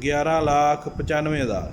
11,95,000।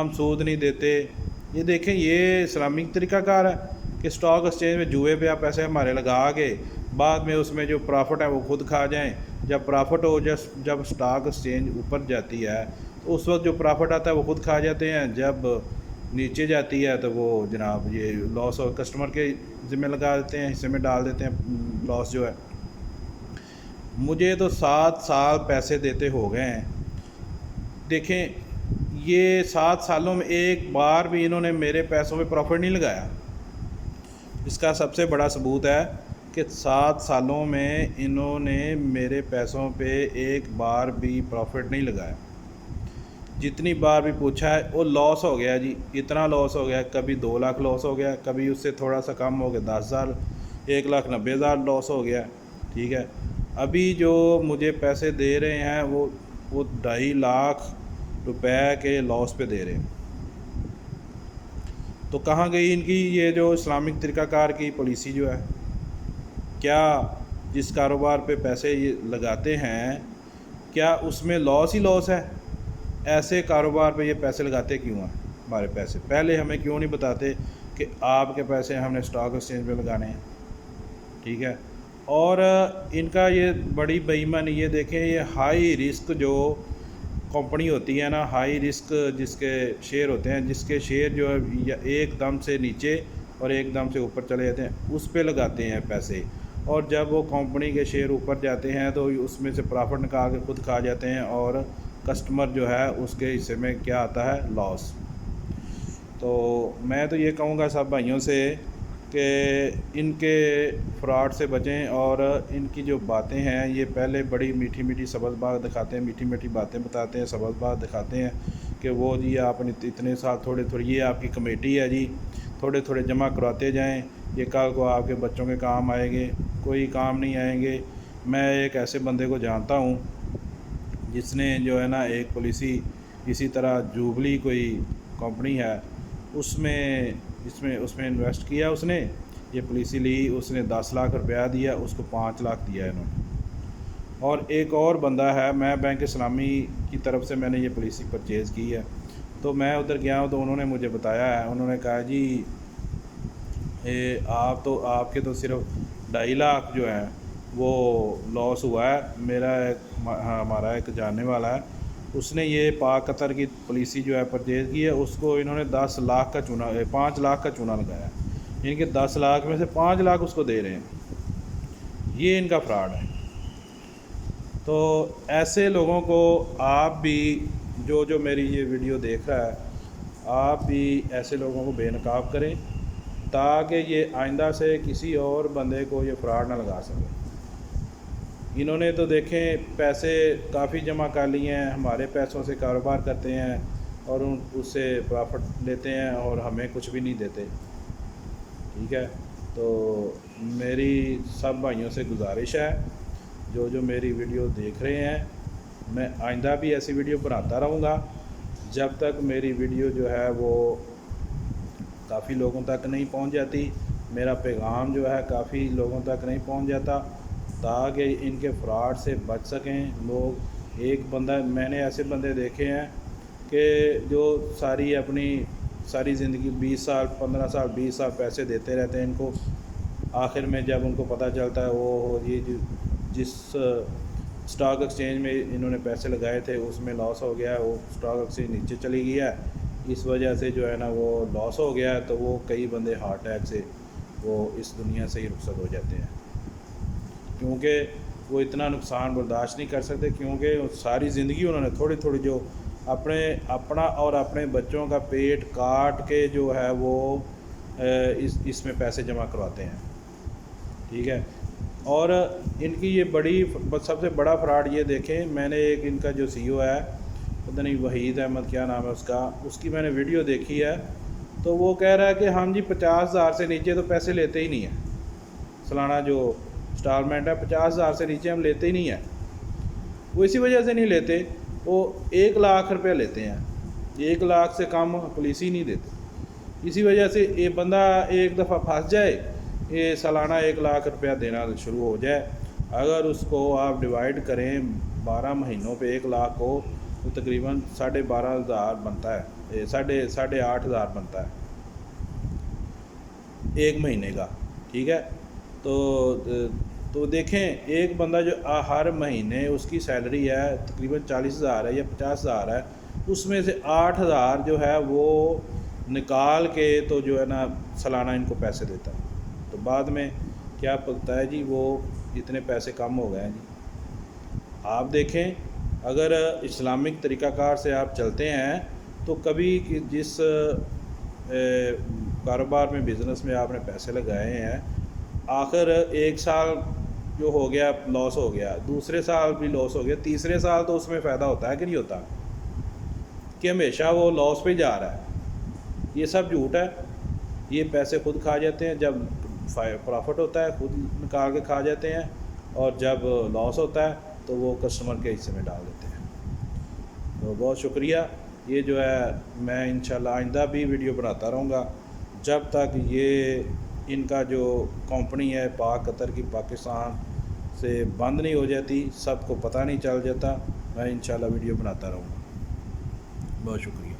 ہم سود نہیں دیتے. یہ دیکھیں یہ اسلامک طریقہ کار ہے کہ اسٹاک ایکسچینج میں جوئے پہ آپ پیسے ہمارے لگا کے بعد میں اس میں جو پرافٹ ہے وہ خود کھا جائیں. جب پرافٹ ہو جب اسٹاک ایکسچینج اوپر جاتی ہے تو اس وقت جو پرافٹ آتا ہے وہ خود کھا جاتے ہیں. جب نیچے جاتی ہے تو وہ جناب یہ لاس اور کسٹمر کے ذمہ لگا دیتے ہیں, حصے میں ڈال دیتے ہیں لاس جو ہے. مجھے تو 7 سال پیسے دیتے ہو گئے ہیں. دیکھیں یہ 7 سالوں میں ایک بار بھی انہوں نے میرے پیسوں پہ پرافٹ نہیں لگایا. اس کا سب سے بڑا ثبوت ہے کہ 7 سالوں میں انہوں نے میرے پیسوں پہ ایک بار بھی پرافٹ نہیں لگایا. جتنی بار بھی پوچھا ہے وہ لاس ہو گیا جی, اتنا لاس ہو گیا, کبھی 2 لاکھ لاس ہو گیا, کبھی اس سے تھوڑا سا کم ہو گیا 10,000, 1,90,000 لاس ہو گیا. ٹھیک ہے, ابھی جو مجھے پیسے دے رہے ہیں وہ 2.5 لاکھ روپے کے لاس پہ دے رہے ہیں. تو کہاں گئی ان کی یہ جو اسلامک طریقہ کار کی پالیسی جو ہے؟ کیا جس کاروبار پہ پیسے یہ لگاتے ہیں کیا اس میں لاس ہی لاس ہے؟ ایسے کاروبار پہ یہ پیسے لگاتے کیوں ہیں ہمارے پیسے؟ پہلے ہمیں کیوں نہیں بتاتے کہ آپ کے پیسے ہم نے اسٹاک ایکسچینج پہ لگانے ہیں؟ ٹھیک ہے. اور ان کا یہ بڑی بے ایمانی, یہ دیکھیں یہ ہائی رسک جو کمپنی ہوتی ہے نا, ہائی رسک جس کے شیئر ہوتے ہیں, جس کے شیئر جو ہے ایک دم سے نیچے اور ایک دم سے اوپر چلے جاتے ہیں, اس پہ لگاتے ہیں پیسے. اور جب وہ کمپنی کے شیئر اوپر جاتے ہیں تو اس میں سے پرافٹ نکال کے خود کھا جاتے ہیں اور کسٹمر جو ہے اس کے حصے میں کیا آتا ہے؟ لاس. تو میں تو یہ کہوں گا سب بھائیوں سے کہ ان کے فراڈ سے بچیں. اور ان کی جو باتیں ہیں یہ پہلے بڑی میٹھی میٹھی سبز باغ دکھاتے ہیں, میٹھی میٹھی باتیں بتاتے ہیں, سبز باغ دکھاتے ہیں کہ وہ جی آپ نے اتنے سال تھوڑے یہ آپ کی کمیٹی ہے جی, تھوڑے تھوڑے جمع کرواتے جائیں, یہ کل کو آپ کے بچوں کے کام آئیں گے. کوئی کام نہیں آئیں گے. میں ایک ایسے بندے کو جانتا ہوں جس نے جو ہے نا ایک پالیسی اسی طرح جوبلی کوئی کمپنی ہے اس میں انویسٹ کیا, اس نے یہ پالیسی لی, اس نے 10 لاکھ روپیہ دیا, اس کو 5 لاکھ دیا انہوں نے. اور ایک اور بندہ ہے, میں بینک اسلامی کی طرف سے میں نے یہ پالیسی پرچیز کی ہے, تو میں ادھر گیا ہوں تو انہوں نے مجھے بتایا ہے, انہوں نے کہا جی آپ کے تو صرف 2.5 لاکھ جو ہیں وہ لاس ہوا ہے. ہمارا ایک جاننے والا ہے, اس نے یہ پاک قطر کی پالیسی جو ہے پرچیز کی ہے, اس کو انہوں نے 10 لاکھ کا چونا 5 لاکھ کا چونا لگایا, یعنی کہ 10 لاکھ میں سے 5 لاکھ اس کو دے رہے ہیں. یہ ان کا فراڈ ہے. تو ایسے لوگوں کو آپ بھی جو میری یہ ویڈیو دیکھ رہا ہے, آپ بھی ایسے لوگوں کو بے نقاب کریں تاکہ یہ آئندہ سے کسی اور بندے کو یہ فراڈ نہ لگا سکے. انہوں نے تو دیکھیں پیسے کافی جمع کر لیے ہیں, ہمارے پیسوں سے کاروبار کرتے ہیں اور اس سے پرافٹ لیتے ہیں اور ہمیں کچھ بھی نہیں دیتے. ٹھیک ہے, تو میری سب بھائیوں سے گزارش ہے جو میری ویڈیو دیکھ رہے ہیں, میں آئندہ بھی ایسی ویڈیو بناتا رہوں گا جب تک میری ویڈیو جو ہے وہ کافی لوگوں تک نہیں پہنچ جاتی, میرا پیغام جو ہے کافی لوگوں تک نہیں پہنچ جاتا, تاکہ ان کے فراڈ سے بچ سکیں لوگ. ایک بندہ میں نے ایسے بندے دیکھے ہیں کہ جو ساری زندگی 20 سال 15 سال 20 سال پیسے دیتے رہتے ہیں ان کو, آخر میں جب ان کو پتہ چلتا ہے وہ یہ جس اسٹاک ایکسچینج میں انہوں نے پیسے لگائے تھے اس میں لاس ہو گیا ہے, وہ اسٹاک ایکسچینج نیچے چلی گئی ہے, اس وجہ سے جو ہے نا وہ لاس ہو گیا ہے, تو وہ کئی بندے ہارٹ اٹیک سے وہ اس دنیا سے ہی رخصت ہو جاتے ہیں, کیونکہ وہ اتنا نقصان برداشت نہیں کر سکتے, کیونکہ ساری زندگی انہوں نے تھوڑی تھوڑی جو اپنا اور اپنے بچوں کا پیٹ کاٹ کے جو ہے وہ اس میں پیسے جمع کرواتے ہیں. ٹھیک ہے, اور ان کی یہ سب سے بڑا فراڈ یہ دیکھیں, میں نے ایک ان کا جو CEO ہے پتہ نہیں وحید احمد کیا نام ہے اس کی میں نے ویڈیو دیکھی ہے, تو وہ کہہ رہا ہے کہ ہم جی 50,000 سے نیچے تو پیسے لیتے ہی نہیں ہیں, سالانہ جو انسٹالمنٹ ہے 50,000 سے نیچے ہم لیتے ہی نہیں ہیں. وہ اسی وجہ سے نہیں لیتے, وہ 1 لاکھ روپے لیتے ہیں, 1 لاکھ سے کم پالیسی نہیں دیتے. اسی وجہ سے یہ بندہ ایک دفعہ پھنس جائے, یہ سالانہ 1 لاکھ روپیہ دینا شروع ہو جائے, اگر اس کو آپ ڈیوائڈ کریں 12 مہینوں پہ 1 لاکھ کو, وہ تقریباً 12,500 بنتا ہے، 8,500 بنتا ہے ایک مہینے کا، ٹھیک ہے۔ تو دیکھیں ایک بندہ جو ہر مہینے اس کی سیلری ہے تقریباً 40,000 ہے یا 50,000 ہے، اس میں سے 8,000 جو ہے وہ نکال کے تو جو ہے نا سالانہ ان کو پیسے دیتا ہے، تو بعد میں کیا پتا ہے جی وہ اتنے پیسے کم ہو گئے ہیں جی۔ آپ دیکھیں اگر اسلامک طریقہ کار سے آپ چلتے ہیں تو کبھی جس کاروبار میں بزنس میں آپ نے پیسے لگائے ہیں، آخر ایک سال جو ہو گیا لاس ہو گیا، دوسرے سال بھی لاس ہو گیا، تیسرے سال تو اس میں فائدہ ہوتا ہے کہ نہیں ہوتا، کہ ہمیشہ وہ لاس پہ جا رہا ہے۔ یہ سب جھوٹ ہے، یہ پیسے خود کھا جاتے ہیں، جب پرافٹ ہوتا ہے خود نکال کے کھا جاتے ہیں، اور جب لاس ہوتا ہے تو وہ کسٹمر کے حصے میں ڈال دیتے ہیں۔ تو بہت شکریہ، یہ جو ہے میں انشاءاللہ آئندہ بھی ویڈیو بناتا رہوں گا جب تک یہ ان کا جو کمپنی ہے پاک قطر کی پاکستان سے بند نہیں ہو جاتی، سب کو پتہ نہیں چل جاتا، میں انشاءاللہ ویڈیو بناتا رہوں گا۔ بہت شکریہ۔